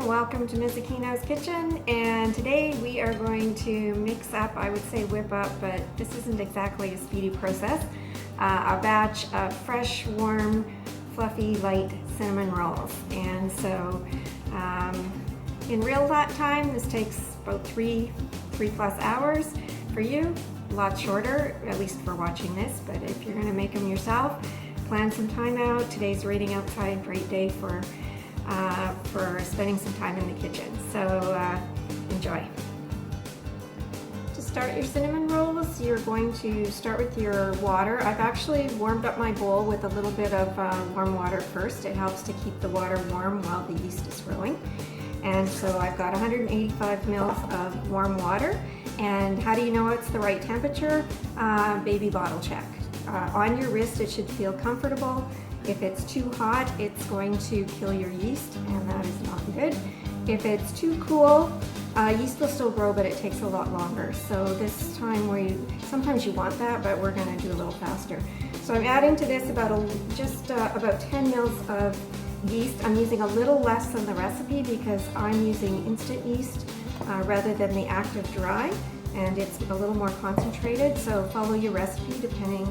welcome to Ms. Aquino's Kitchen, and today we are going to mix up, I would say whip up, but this isn't exactly a speedy process, a batch of fresh, warm, fluffy, light cinnamon rolls. And so in real time, this takes about three plus hours. For you, a lot shorter, at least for watching this, but if you're going to make them yourself, plan some time out. Today's raining outside, great day for spending some time in the kitchen. So enjoy. To start your cinnamon rolls, you're going to start with your water. I've actually warmed up my bowl with a little bit of warm water first. It helps to keep the water warm while the yeast is growing. And so I've got 185 mils of warm water. And how do you know it's the right temperature? Baby bottle check. On your wrist, it should feel comfortable. If it's too hot, it's going to kill your yeast, and that is not good. If it's too cool, yeast will still grow, but it takes a lot longer. So this time sometimes you want that, but we're gonna do a little faster. So I'm adding to this about 10 mils of yeast. I'm using a little less than the recipe because I'm using instant yeast rather than the active dry, and it's a little more concentrated. So follow your recipe depending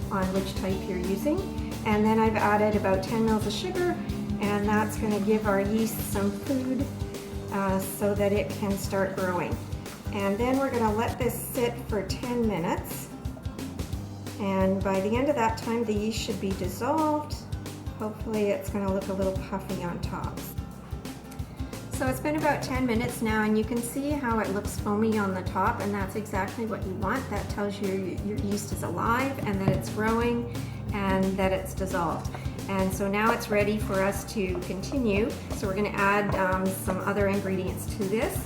on which type you're using. And then I've added about 10 mils of sugar, and that's going to give our yeast some food so that it can start growing. And then we're going to let this sit for 10 minutes. And by the end of that time, the yeast should be dissolved. Hopefully it's going to look a little puffy on top. So it's been about 10 minutes now, and you can see how it looks foamy on the top, and that's exactly what you want. That tells you your yeast is alive and that it's growing and that it's dissolved. And so now it's ready for us to continue. So we're going to add some other ingredients to this.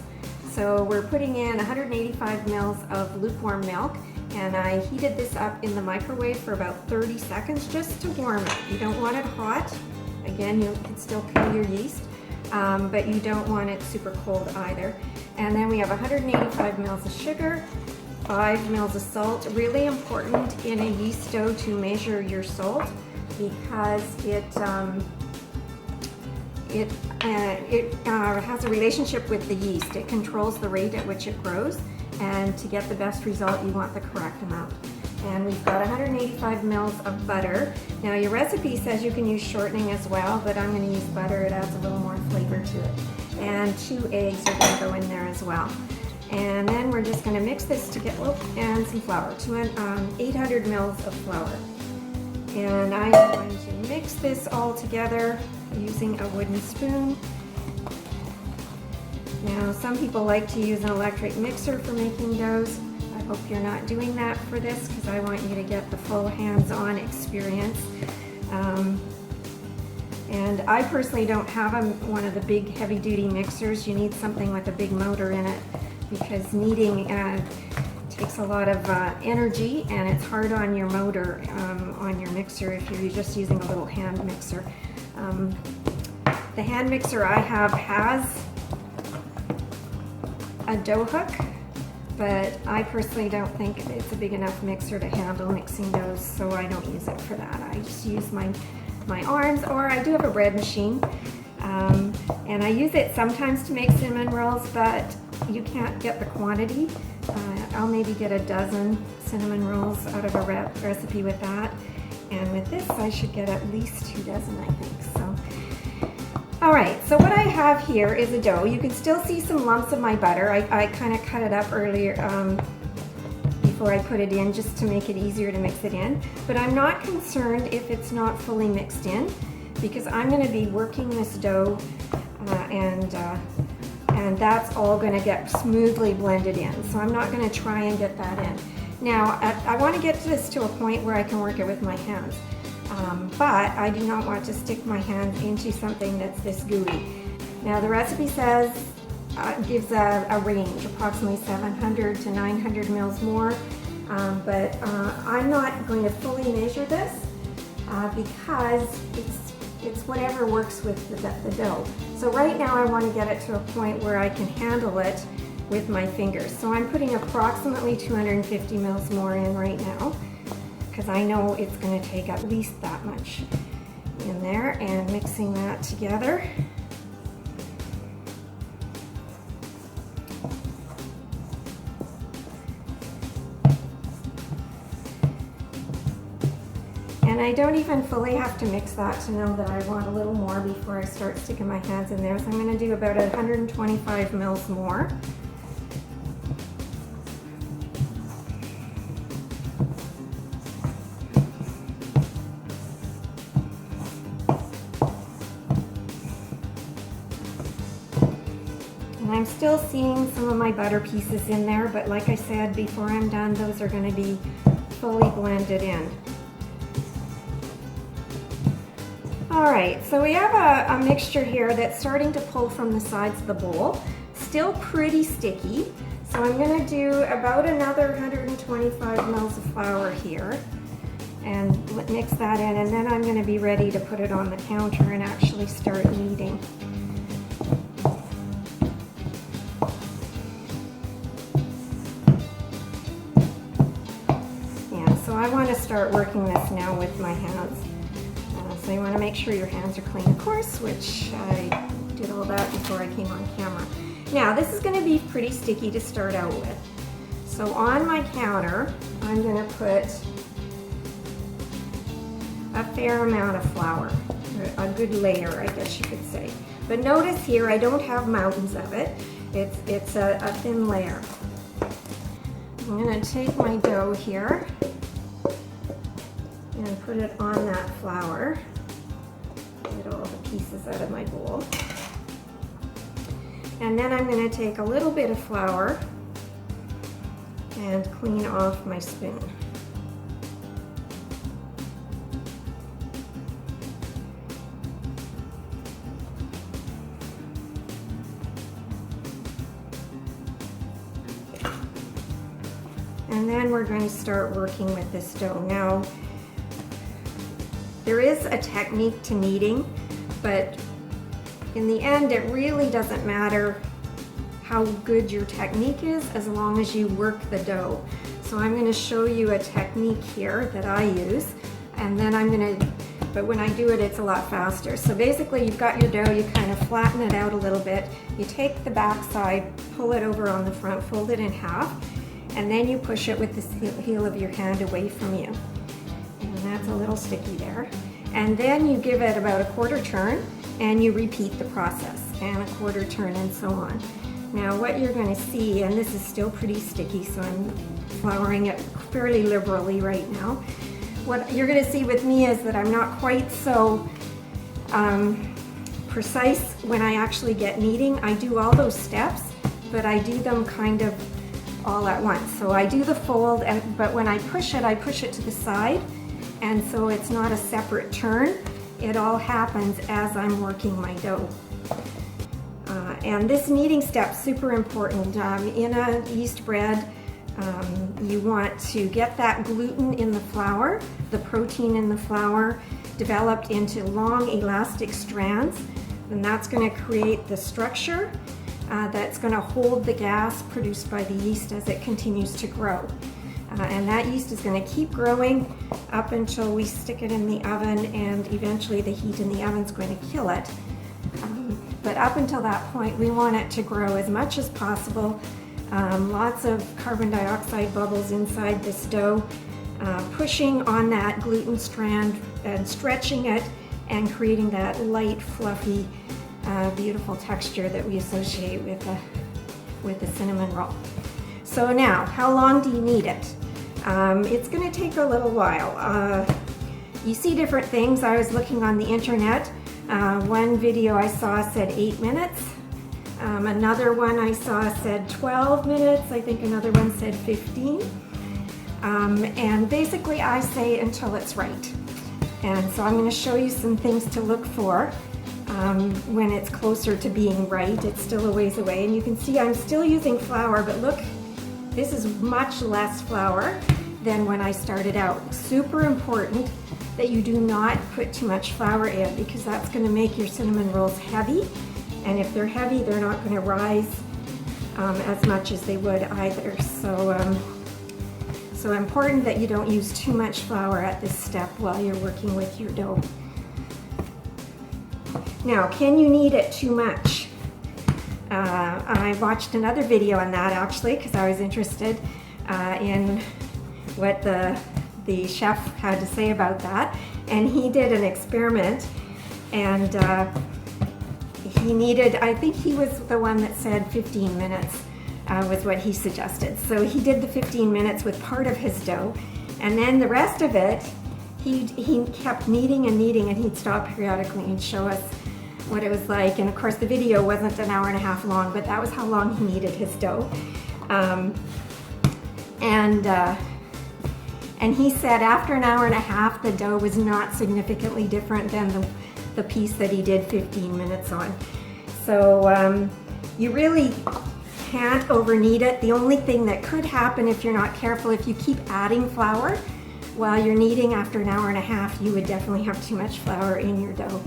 So we're putting in 185 mils of lukewarm milk, and I heated this up in the microwave for about 30 seconds just to warm it. You don't want it hot. Again, you can still kill your yeast. But you don't want it super cold either. And then we have 185 mils of sugar, 5 mils of salt. Really important in a yeast dough to measure your salt because it has a relationship with the yeast. It controls the rate at which it grows, and to get the best result, you want the correct amount. And we've got 185 mils of butter. Now your recipe says you can use shortening as well, but I'm going to use butter. It adds a little more flavor to it. And 2 eggs are going to go in there as well. And then we're just going to mix this together, and some flour, 800 mils of flour. And I'm going to mix this all together using a wooden spoon. Now some people like to use an electric mixer for making doughs. I hope you're not doing that for this because I want you to get the full hands-on experience. And I personally don't have one of the big heavy-duty mixers. You need something with a big motor in it because kneading takes a lot of energy, and it's hard on your motor on your mixer if you're just using a little hand mixer. The hand mixer I have has a dough hook, but I personally don't think it's a big enough mixer to handle mixing doughs, so I don't use it for that. I just use my arms, or I do have a bread machine, and I use it sometimes to make cinnamon rolls, but you can't get the quantity. I'll maybe get a dozen cinnamon rolls out of a recipe with that, and with this I should get at least 2 dozen, I think. So. All right, so what I have here is a dough. You can still see some lumps of my butter. I kind of cut it up earlier before I put it in just to make it easier to mix it in. But I'm not concerned if it's not fully mixed in because I'm going to be working this dough and that's all going to get smoothly blended in. So I'm not going to try and get that in. Now, I want to get this to a point where I can work it with my hands. But I do not want to stick my hands into something that's this gooey. Now the recipe says, gives a range, approximately 700 to 900 mils more, but I'm not going to fully measure this because it's whatever works with the dough. So right now I want to get it to a point where I can handle it with my fingers. So I'm putting approximately 250 mils more in right now, because I know it's going to take at least that much in there, and mixing that together. And I don't even fully have to mix that to know that I want a little more before I start sticking my hands in there. So I'm going to do about 125 mils more. And I'm still seeing some of my butter pieces in there, but like I said, before I'm done, those are going to be fully blended in. Alright, so we have a mixture here that's starting to pull from the sides of the bowl. Still pretty sticky, so I'm going to do about another 125 mils of flour here and mix that in, and then I'm going to be ready to put it on the counter and actually start kneading. Yeah, so I want to start working this now with my hands. So you want to make sure your hands are clean, of course, which I did all that before I came on camera. Now, this is going to be pretty sticky to start out with. So on my counter, I'm going to put a fair amount of flour, a good layer, I guess you could say. But notice here, I don't have mountains of it. It's a thin layer. I'm going to take my dough here and put it on that flour. Get all the pieces out of my bowl. And then I'm going to take a little bit of flour and clean off my spoon. And then we're going to start working with this dough. Now, there is a technique to kneading, but in the end, it really doesn't matter how good your technique is as long as you work the dough. So I'm going to show you a technique here that I use, and then but when I do it, it's a lot faster. So basically, you've got your dough, you kind of flatten it out a little bit, you take the back side, pull it over on the front, fold it in half, and then you push it with the heel of your hand away from you. And that's a little sticky there. And then you give it about a quarter turn and you repeat the process, and a quarter turn and so on. Now what you're going to see, and this is still pretty sticky, so I'm flouring it fairly liberally right now. What you're going to see with me is that I'm not quite so precise when I actually get kneading. I do all those steps, but I do them kind of all at once. So I do the fold, but when I push it to the side, and so it's not a separate turn. It all happens as I'm working my dough. And this kneading step is super important. In a yeast bread, you want to get that gluten in the flour, the protein in the flour, developed into long elastic strands, and that's going to create the structure that's going to hold the gas produced by the yeast as it continues to grow. And that yeast is going to keep growing up until we stick it in the oven, and eventually the heat in the oven is going to kill it. But up until that point, we want it to grow as much as possible. Lots of carbon dioxide bubbles inside this dough, pushing on that gluten strand and stretching it and creating that light, fluffy, beautiful texture that we associate with the cinnamon roll. So now, how long do you knead it? It's going to take a little while. You see different things. I was looking on the internet. One video I saw said 8 minutes. Another one I saw said 12 minutes. I think another one said 15. And basically I say until it's right. And so I'm going to show you some things to look for when it's closer to being right. It's still a ways away. And you can see I'm still using flour, but look, this is much less flour than when I started out. Super important that you do not put too much flour in, because that's going to make your cinnamon rolls heavy. And if they're heavy, they're not going to rise as much as they would either. So important that you don't use too much flour at this step while you're working with your dough. Now, can you knead it too much? I watched another video on that actually, because I was interested in what the the chef had to say about that. And he did an experiment, and he needed, I think he was the one that said 15 minutes was what he suggested. So he did the 15 minutes with part of his dough, and then the rest of it, he kept kneading and kneading, and he'd stop periodically and show us what it was like. And of course the video wasn't an hour and a half long, but that was how long he kneaded his dough. And he said after an hour and a half, the dough was not significantly different than the piece that he did 15 minutes on. So you really can't over knead it. The only thing that could happen if you're not careful, if you keep adding flour while you're kneading after an hour and a half, you would definitely have too much flour in your dough.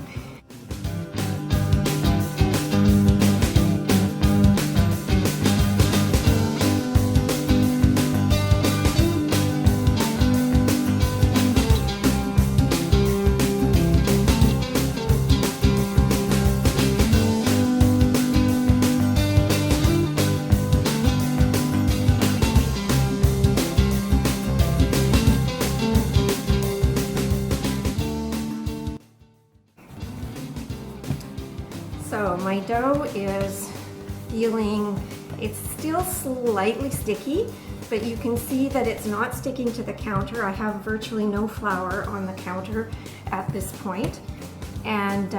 So my dough is feeling, it's still slightly sticky, but you can see that it's not sticking to the counter. I have virtually no flour on the counter at this point. And,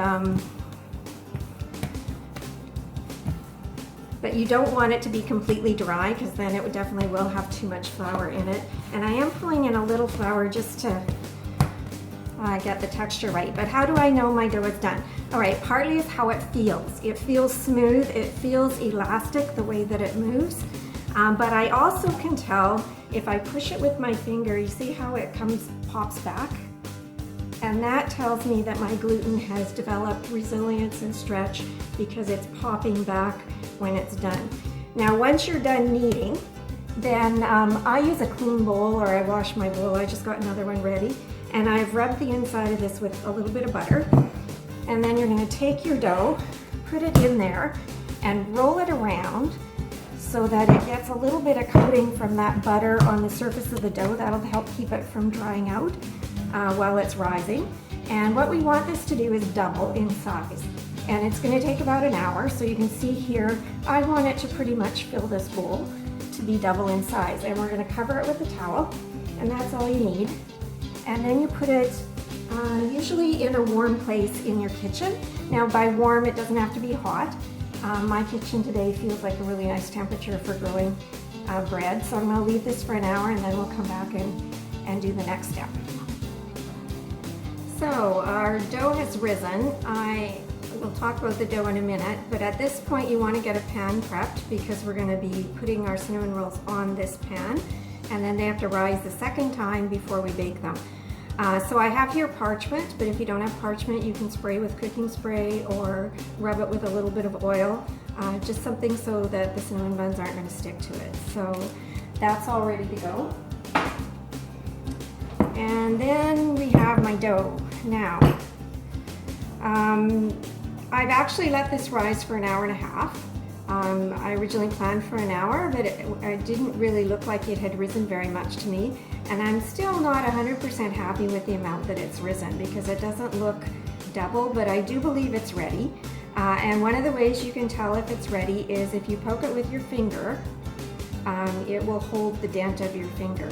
but you don't want it to be completely dry, because then it definitely will have too much flour in it. And I am pulling in a little flour just to get the texture right. But how do I know my dough is done? All right, partly is how it feels. It feels smooth, it feels elastic the way that it moves. But I also can tell if I push it with my finger, you see how it pops back? And that tells me that my gluten has developed resilience and stretch because it's popping back when it's done. Now, once you're done kneading, then I use a clean bowl, or I wash my bowl. I just got another one ready. And I've rubbed the inside of this with a little bit of butter. And then you're gonna take your dough, put it in there, and roll it around so that it gets a little bit of coating from that butter on the surface of the dough. That'll help keep it from drying out while it's rising. And what we want this to do is double in size. And it's gonna take about an hour. So you can see here, I want it to pretty much fill this bowl to be double in size. And we're gonna cover it with a towel, and that's all you need. And then you put it usually in a warm place in your kitchen. Now by warm, it doesn't have to be hot. My kitchen today feels like a really nice temperature for growing bread. So I'm gonna leave this for an hour, and then we'll come back and do the next step. So our dough has risen. We'll talk about the dough in a minute, but at this point you wanna get a pan prepped, because we're gonna be putting our cinnamon rolls on this pan, and then they have to rise the second time before we bake them. So I have here parchment, but if you don't have parchment, you can spray with cooking spray or rub it with a little bit of oil, just something so that the cinnamon buns aren't going to stick to it. So that's all ready to go. And then we have my dough. Now, I've actually let this rise for an hour and a half. I originally planned for an hour, but it didn't really look like it had risen very much to me. And I'm still not 100% happy with the amount that it's risen, because it doesn't look double, but I do believe it's ready. And one of the ways you can tell if it's ready is if you poke it with your finger, it will hold the dent of your finger.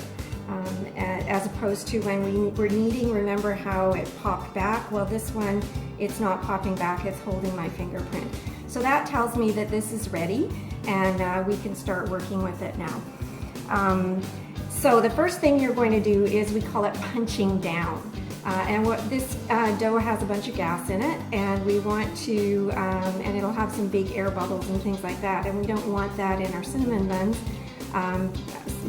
As opposed to when we were kneading, remember how it popped back? Well, this one, it's not popping back, it's holding my fingerprint. So that tells me that this is ready, and we can start working with it now. So the first thing you're going to do is, we call it punching down. And what this dough has a bunch of gas in it, and we want to, and it'll have some big air bubbles and things like that, and we don't want that in our cinnamon buns.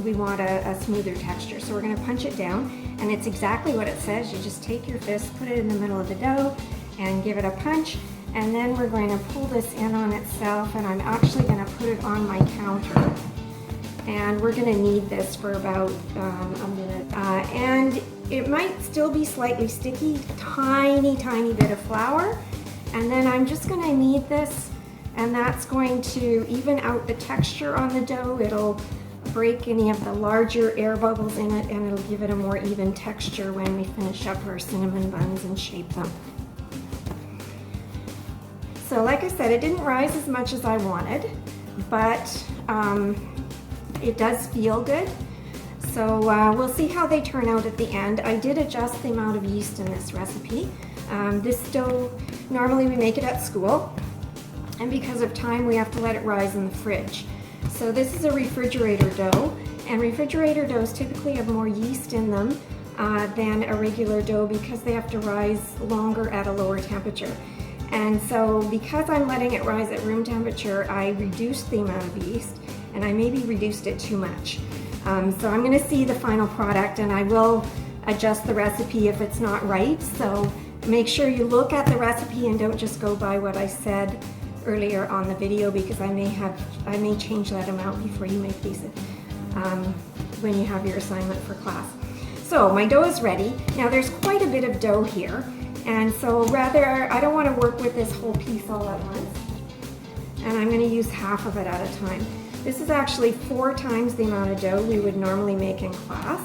We want a smoother texture. So we're going to punch it down, and it's exactly what it says. You just take your fist, put it in the middle of the dough, and give it a punch. And then we're going to pull this in on itself, and I'm actually going to put it on my counter. And we're going to knead this for about a minute. And it might still be slightly sticky, tiny bit of flour. And then I'm just going to knead this, and that's going to even out the texture on the dough. It'll break any of the larger air bubbles in it, and it'll give it a more even texture when we finish up our cinnamon buns and shape them. So like I said, it didn't rise as much as I wanted, but it does feel good. So we'll see how they turn out at the end. I did adjust the amount of yeast in this recipe. This dough, normally we make it at school, and because of time we have to let it rise in the fridge. So this is a refrigerator dough, and refrigerator doughs typically have more yeast in them than a regular dough because they have to rise longer at a lower temperature. And so because I'm letting it rise at room temperature, I reduced the amount of yeast, and I maybe reduced it too much. So I'm going to see the final product, and I will adjust the recipe if it's not right. So make sure you look at the recipe and don't just go by what I said earlier on the video, because I may change that amount before you make these when you have your assignment for class. So my dough is ready. Now there's quite a bit of dough here, and so I don't want to work with this whole piece all at once, and I'm going to use half of it at a time. This is actually 4 times the amount of dough we would normally make in class.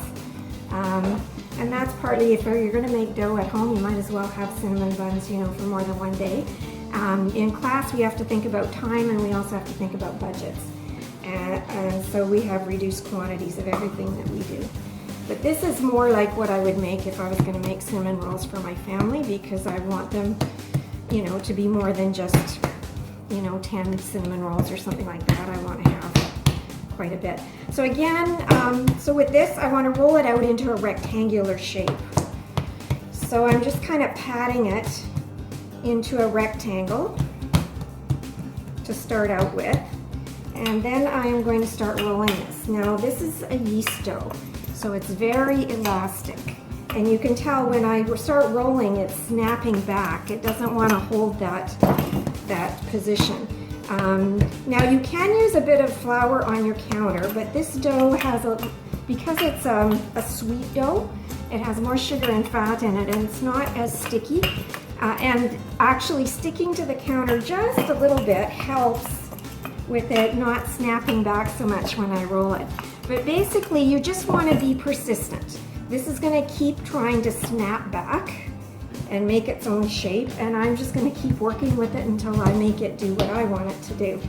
And that's partly if you're going to make dough at home, you might as well have cinnamon buns, you know, for more than one day. In class, we have to think about time, and we also have to think about budgets. And so we have reduced quantities of everything that we do. But this is more like what I would make if I was going to make cinnamon rolls for my family, because I want them, you know, to be more than just, you know, 10 cinnamon rolls or something like that. I want to have quite a bit. So again, so with this, I want to roll it out into a rectangular shape. So I'm just kind of patting it into a rectangle to start out with. And then I am going to start rolling this. Now this is a yeast dough, so it's very elastic. And you can tell when I start rolling, it's snapping back. It doesn't want to hold that position. Now you can use a bit of flour on your counter, but this dough has because it's a sweet dough, it has more sugar and fat in it, and it's not as sticky. And actually sticking to the counter just a little bit helps with it not snapping back so much when I roll it. But basically you just want to be persistent. This is going to keep trying to snap back and make its own shape, and I'm just going to keep working with it until I make it do what I want it to do.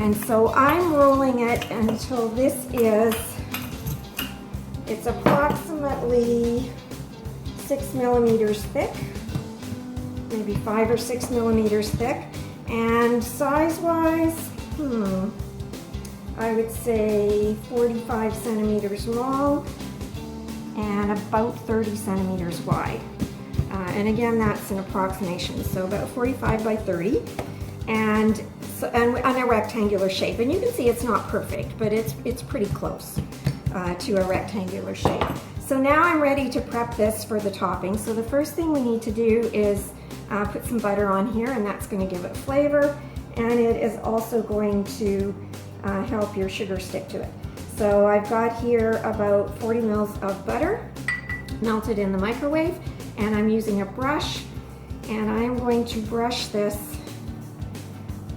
And so I'm rolling it until it's approximately 6 millimeters thick, maybe 5 or 6 millimeters thick, and size-wise, I would say 45 centimeters long and about 30 centimeters wide. And again, that's an approximation, so about 45 by 30, and on a rectangular shape. And you can see it's not perfect, but it's pretty close to a rectangular shape. So now I'm ready to prep this for the topping. So the first thing we need to do is put some butter on here, and that's going to give it flavor, and it is also going to help your sugar stick to it. So I've got here about 40 mils of butter melted in the microwave, and I'm using a brush, and I'm going to brush this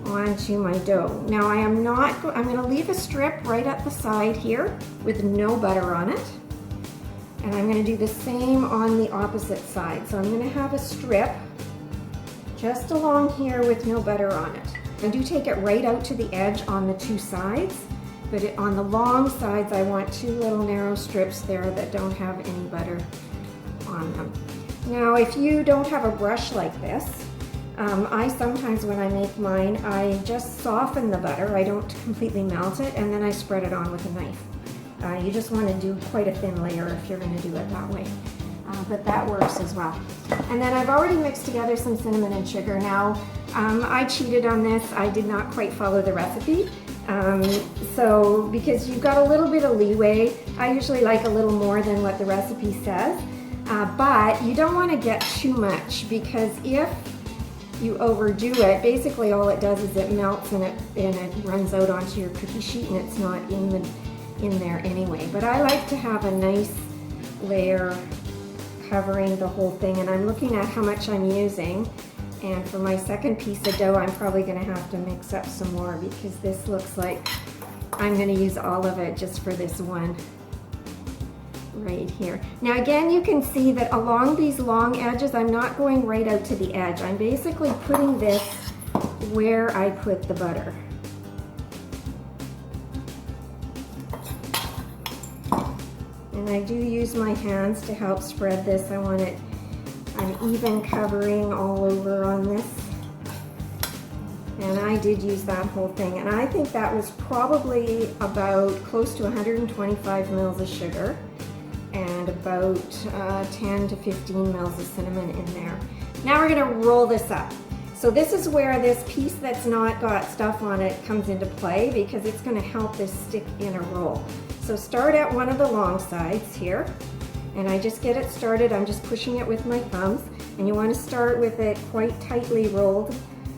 onto my dough. Now I'm going to leave a strip right at the side here with no butter on it, and I'm going to do the same on the opposite side. So I'm going to have a strip just along here with no butter on it. I do take it right out to the edge on the 2 sides, but on the long sides I want 2 little narrow strips there that don't have any butter on them. Now if you don't have a brush like this, I sometimes when I make mine, I just soften the butter. I don't completely melt it, and then I spread it on with a knife. You just want to do quite a thin layer if you're going to do it that way. But that works as well. And then I've already mixed together some cinnamon and sugar. Now, I cheated on this. I did not quite follow the recipe. So because you've got a little bit of leeway, I usually like a little more than what the recipe says. But you don't want to get too much, because if you overdo it, basically all it does is it melts and it runs out onto your cookie sheet, and it's not in there anyway. But I like to have a nice layer covering the whole thing, and I'm looking at how much I'm using, And for my second piece of dough, I'm probably going to have to mix up some more because this looks like I'm going to use all of it just for this one right here. Now again, you can see that along these long edges, I'm not going right out to the edge. I'm basically putting this where I put the butter. And I do use my hands to help spread this. I want it an even covering all over on this. And I did use that whole thing. And I think that was probably about close to 125 mils of sugar and about 10 to 15 mils of cinnamon in there. Now we're gonna roll this up. So this is where this piece that's not got stuff on it comes into play because it's gonna help this stick in a roll. So start at one of the long sides here, and I just get it started. I'm just pushing it with my thumbs, and you want to start with it quite tightly rolled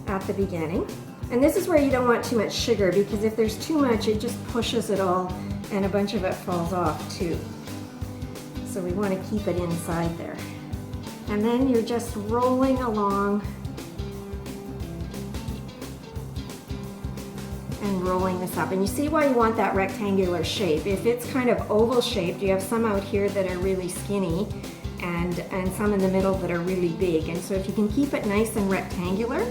at the beginning. And this is where you don't want too much sugar because if there's too much, it just pushes it all and a bunch of it falls off too. So we want to keep it inside there. And then you're just rolling along and rolling this up. And you see why you want that rectangular shape. If it's kind of oval shaped, you have some out here that are really skinny and some in the middle that are really big. And so if you can keep it nice and rectangular,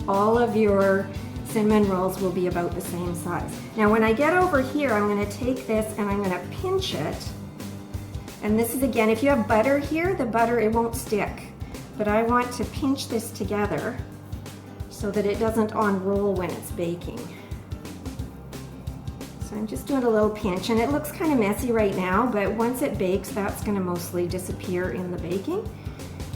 all of your cinnamon rolls will be about the same size. Now when I get over here, I'm going to take this and I'm going to pinch it. And this is again, if you have butter here, the butter, it won't stick. But I want to pinch this together so that it doesn't unroll when it's baking. So I'm just doing a little pinch, and it looks kind of messy right now, but once it bakes, that's going to mostly disappear in the baking.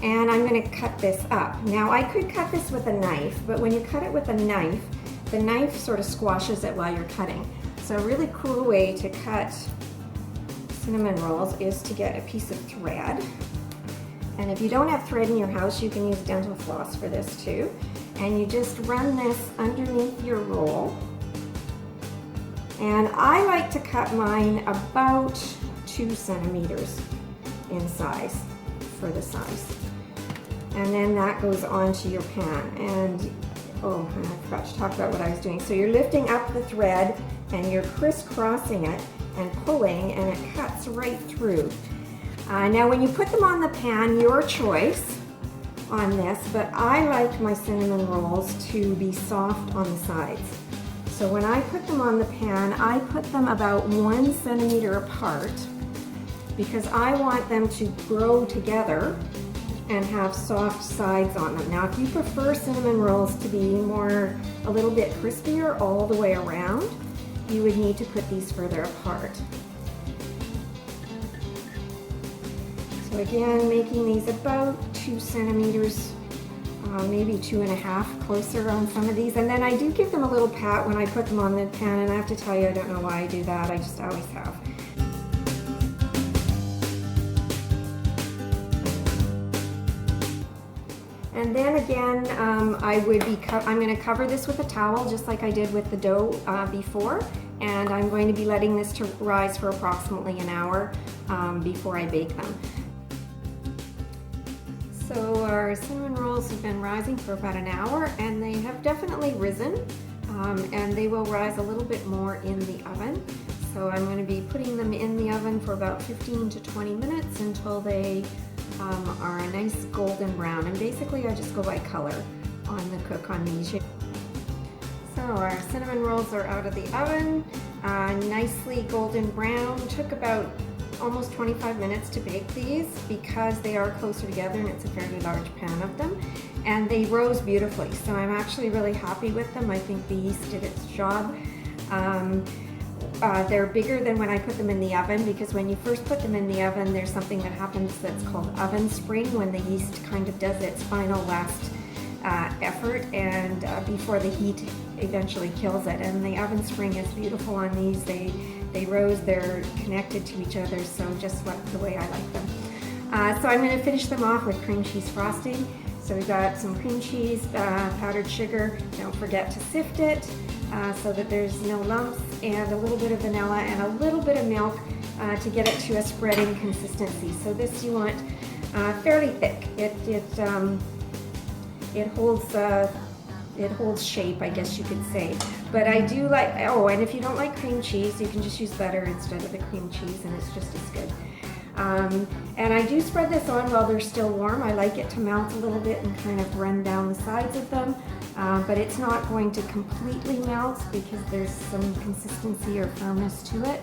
And I'm going to cut this up. Now I could cut this with a knife, but when you cut it with a knife, the knife sort of squashes it while you're cutting. So a really cool way to cut cinnamon rolls is to get a piece of thread. And if you don't have thread in your house, you can use dental floss for this too. And you just run this underneath your roll. And I like to cut mine about 2 centimeters in size for the size. And then that goes onto your pan. And oh, I forgot to talk about what I was doing. So you're lifting up the thread and you're crisscrossing it and pulling, and it cuts right through. Now when you put them on the pan, your choice on this, but I like my cinnamon rolls to be soft on the sides. So when I put them on the pan, I put them about 1 centimeter apart because I want them to grow together and have soft sides on them. Now if you prefer cinnamon rolls to be a little bit crispier all the way around, you would need to put these further apart. So again, making these about 2 centimeters, maybe 2.5 closer on some of these. And then I do give them a little pat when I put them on the pan, and I have to tell you, I don't know why I do that, I just always have. And then again, I'm going to cover this with a towel just like I did with the dough before, and I'm going to be letting this to rise for approximately an hour before I bake them. So our cinnamon rolls have been rising for about an hour, and they have definitely risen, and they will rise a little bit more in the oven. So I'm going to be putting them in the oven for about 15 to 20 minutes until they are a nice golden brown. And basically I just go by color on the cook on these. So our cinnamon rolls are out of the oven, nicely golden brown. Took about almost 25 minutes to bake these because they are closer together and it's a fairly large pan of them. And they rose beautifully, so I'm actually really happy with them. I think the yeast did its job. They're bigger than when I put them in the oven, because when you first put them in the oven, there's something that happens that's called oven spring, when the yeast kind of does its final last effort and before the heat eventually kills it. And the oven spring is beautiful on these. They rose, they're connected to each other, so just the way I like them. So I'm going to finish them off with cream cheese frosting. So we've got some cream cheese, powdered sugar. Don't forget to sift it so that there's no lumps, and a little bit of vanilla and a little bit of milk to get it to a spreading consistency. So this you want fairly thick. it holds shape, I guess you could say. But I do like, oh, and if you don't like cream cheese, you can just use butter instead of the cream cheese, and it's just as good. And I do spread this on while they're still warm. I like it to melt a little bit and kind of run down the sides of them, but it's not going to completely melt because there's some consistency or firmness to it.